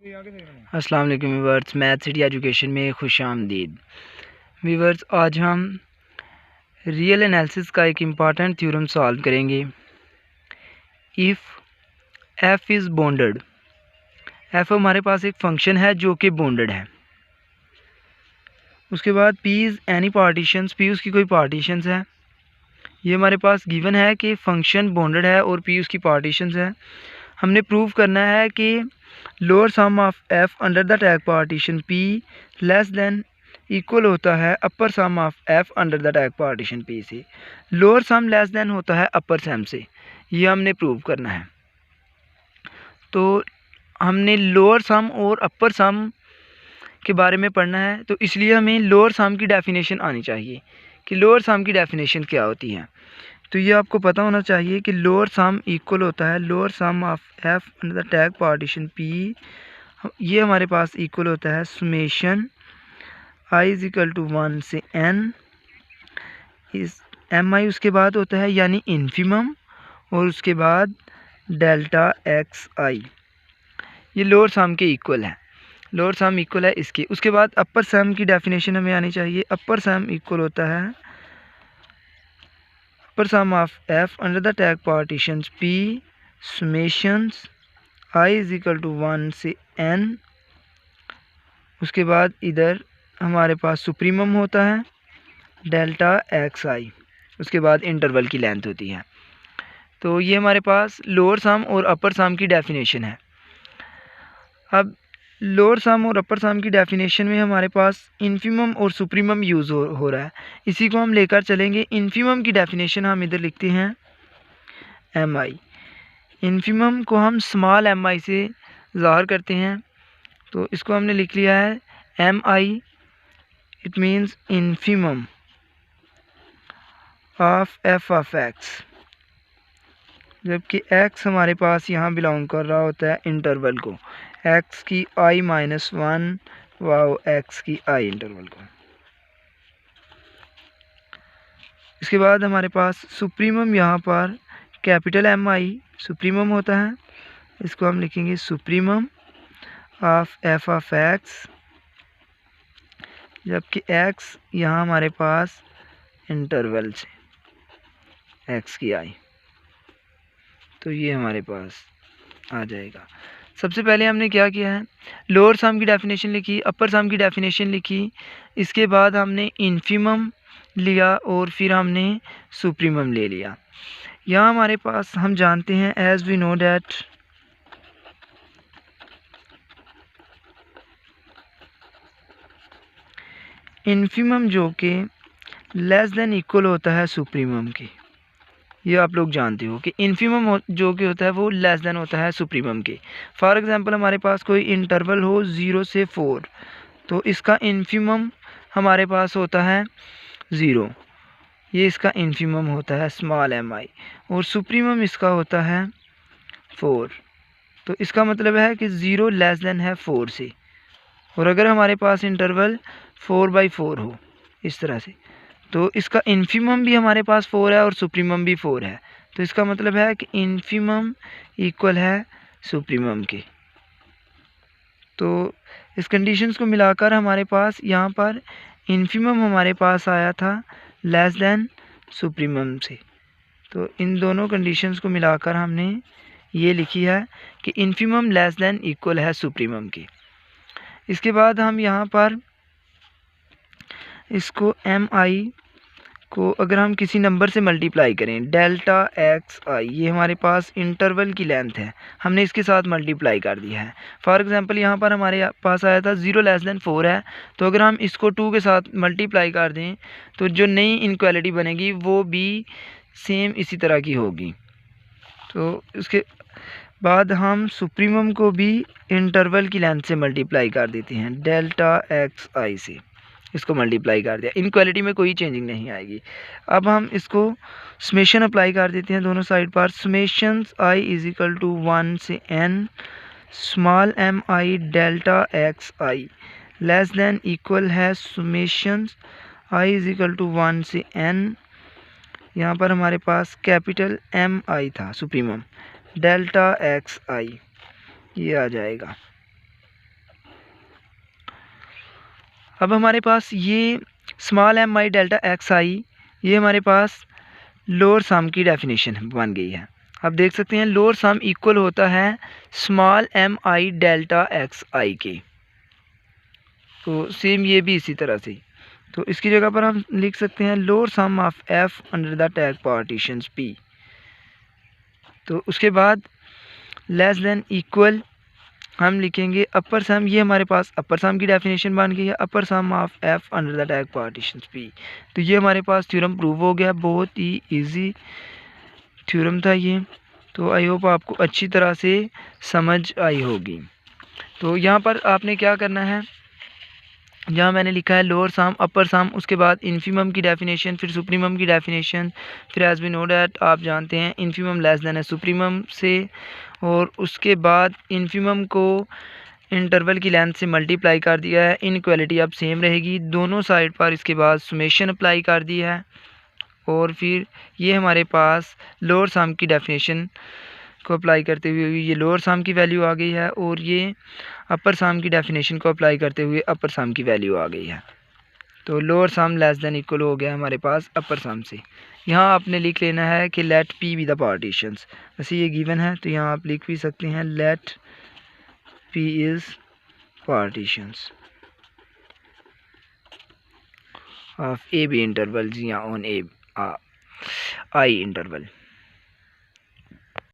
अस्सलाम वालेकुम viewers, math city education में खुश आमदीद। व्यूअर्स, आज हम रियल एनालिसिस का एक इम्पॉर्टेंट थ्योरम सॉल्व करेंगे। If F is bonded, F हमारे पास एक फंक्शन है जो कि बॉन्डेड है। उसके बाद P is any partitions, P उसकी कोई पार्टीशंस है। ये हमारे पास गिवन है कि फंक्शन बॉन्डेड है और पी उसकी पार्टीशंस है। हमने प्रूव करना है कि lower sum of F under the tag partition P less than equal होता है upper sum of F under the tag partition P से। लोअर सम लेस देन होता है अपर सम से। ये हमने प्रूव करना है। तो हमने लोअर सम और अपर सम के बारे में पढ़ना है, तो इसलिए हमें लोअर सम की डेफिनेशन आनी चाहिए कि लोअर सम की डेफिनेशन क्या होती है। तो ये आपको पता होना चाहिए कि लोअर सम इक्वल होता है lower sum of F under the tag partition P. ये हमारे पास इक्वल होता है summation I is equal to 1 से n, इस एम आई उसके बाद होता है यानी इन्फिमम, और उसके बाद डेल्टा एक्स आई। ये लोअर सम के इक्वल है, लोअर सम इक्वल है इसके। उसके बाद अपर सम की डेफिनेशन हमें आनी चाहिए। अपर सम इक्वल होता है upper sum of F under the tag partitions P summations I is equal to 1 से n। उसके बाद इधर हमारे पास सुप्रीमम होता है डेल्टा एक्स आई। उसके बाद इंटरवल की लेंथ होती है। तो ये हमारे पास लोअर सम और अपर सम की डेफिनेशन है। अब लोअर सम और अपर सम की डेफिनेशन में हमारे पास इन्फिमम और सुप्रीमम यूज़ हो रहा है। इसी को हम लेकर चलेंगे। इन्फिमम की डेफिनेशन हम इधर लिखते हैं एम आई। इन्फिमम को हम स्मॉल एम आई से ज़ाहिर करते हैं, तो इसको हमने लिख लिया है M I. It means infimum of F of X, जबकि एक्स हमारे पास यहाँ बिलोंग कर रहा होता है इंटरवल को, एक्स की आई माइनस 1 वाओ एक्स की आई इंटरवल को। इसके बाद हमारे पास सुप्रीमम यहाँ पर कैपिटल एम आई सुप्रीमम होता है। इसको हम लिखेंगे supremum of F of X, जबकि एक्स यहाँ हमारे पास इंटरवल से एक्स की आई। तो ये हमारे पास आ जाएगा। सबसे पहले हमने क्या किया है, लोअर सम की डेफिनेशन लिखी, अपर सम की डेफिनेशन लिखी। इसके बाद हमने इन्फिमम लिया और फिर हमने सुप्रीमम ले लिया। यहाँ हमारे पास हम जानते हैं as we know that infimum जो कि लेस देन इक्वल होता है सुप्रीमम के। ये आप लोग जानते हो कि इन्फिमम जो कि होता है वो लेस देन होता है सुप्रीमम के। फॉर एग्जांपल हमारे पास कोई इंटरवल हो 0 से 4, तो इसका इन्फिमम हमारे पास होता है 0। ये इसका इन्फिमम होता है स्मॉल एम आई, और सुप्रीमम इसका होता है 4। तो इसका मतलब है कि 0 लेस देन है 4 से। और अगर हमारे पास इंटरवल 4/4 हो इस तरह से, तो इसका इन्फिमम भी हमारे पास 4 है और सुप्रीमम भी 4 है। तो इसका मतलब है कि इन्फिमम इक्वल है सुप्रीमम के। तो इस कंडीशंस को मिलाकर हमारे पास यहाँ पर इन्फिमम हमारे पास आया था लेस देन सुप्रीमम से। तो इन दोनों कंडीशंस को मिलाकर हमने ये लिखी है कि इन्फिमम लेस देन इक्वल है सुप्रीमम के। इसके बाद हम यहाँ पर इसको एम आई को अगर हम किसी नंबर से मल्टीप्लाई करें, डेल्टा एक्स आई, ये हमारे पास इंटरवल की लेंथ है, हमने इसके साथ मल्टीप्लाई कर दिया है। फॉर एग्जांपल यहाँ पर हमारे पास आया था 0 लेस देन 4 है, तो अगर हम इसको 2 के साथ मल्टीप्लाई कर दें तो जो नई इनक्वालिटी बनेगी वो भी सेम इसी तरह की होगी। तो इसके बाद हम सुप्रीमम को भी इंटरवल की लेंथ से मल्टीप्लाई कर देते हैं, डेल्टा एक्स आई से इसको मल्टीप्लाई कर दिया। इनक्वालिटी में कोई चेंजिंग नहीं आएगी। अब हम इसको समेशन अप्लाई कर देते हैं दोनों साइड पर। Summations I is equal to 1 से n small M I delta X I less than equal है summations I is equal to 1 से n। यहाँ पर हमारे पास कैपिटल एम आई था सुप्रीमम, डेल्टा एक्स आई, ये आ जाएगा। अब हमारे पास ये small M I delta X आई, ये हमारे पास लोअर सम की डेफिनेशन बन गई है। आप देख सकते हैं लोअर सम इक्वल होता है small M I delta X आई के। तो सेम ये भी इसी तरह से, तो इसकी जगह पर हम लिख सकते हैं lower sum of F under the tag partitions P. तो उसके बाद लेस देन इक्वल हम लिखेंगे अपर सम, ये हमारे पास अपर सम की डेफिनेशन बन गई है, upper sum of F under the tag partitions P. तो ये हमारे पास थ्योरम प्रूव हो गया, बहुत ही इजी थ्योरम था ये। तो आई होप आपको अच्छी तरह से समझ आई होगी। तो यहाँ पर आपने क्या करना है, जहाँ मैंने लिखा है लोअर सम अपर सम, उसके बाद इन्फीमम की डेफिनेशन, फिर सुप्रीमम की डेफिनेशन, फिर एज वी नो डैट आप जानते हैं इन्फीमम लेस देन है सुप्रीमम से, और उसके बाद इन्फीमम को इंटरवल की लेंथ से मल्टीप्लाई कर दिया है। इनइक्वालिटी अब सेम रहेगी दोनों साइड पर, इसके बाद सुमेशन अप्लाई कर दी है, और फिर ये हमारे पास लोअर सम की डेफिनेशन को अप्लाई करते हुए ये लोअर सम की वैल्यू आ गई है, और ये अपर सम की डेफिनेशन को अप्लाई करते हुए अपर सम की वैल्यू आ गई है। तो lower sum less than equal हो गया हमारे पास अपर सम से। यहाँ आपने लिख लेना है कि let P be the partitions, वैसे ये गिवन है तो यहाँ आप लिख भी सकते हैं let P is partitions of A B interval या ऑन ए आई इंटरवल।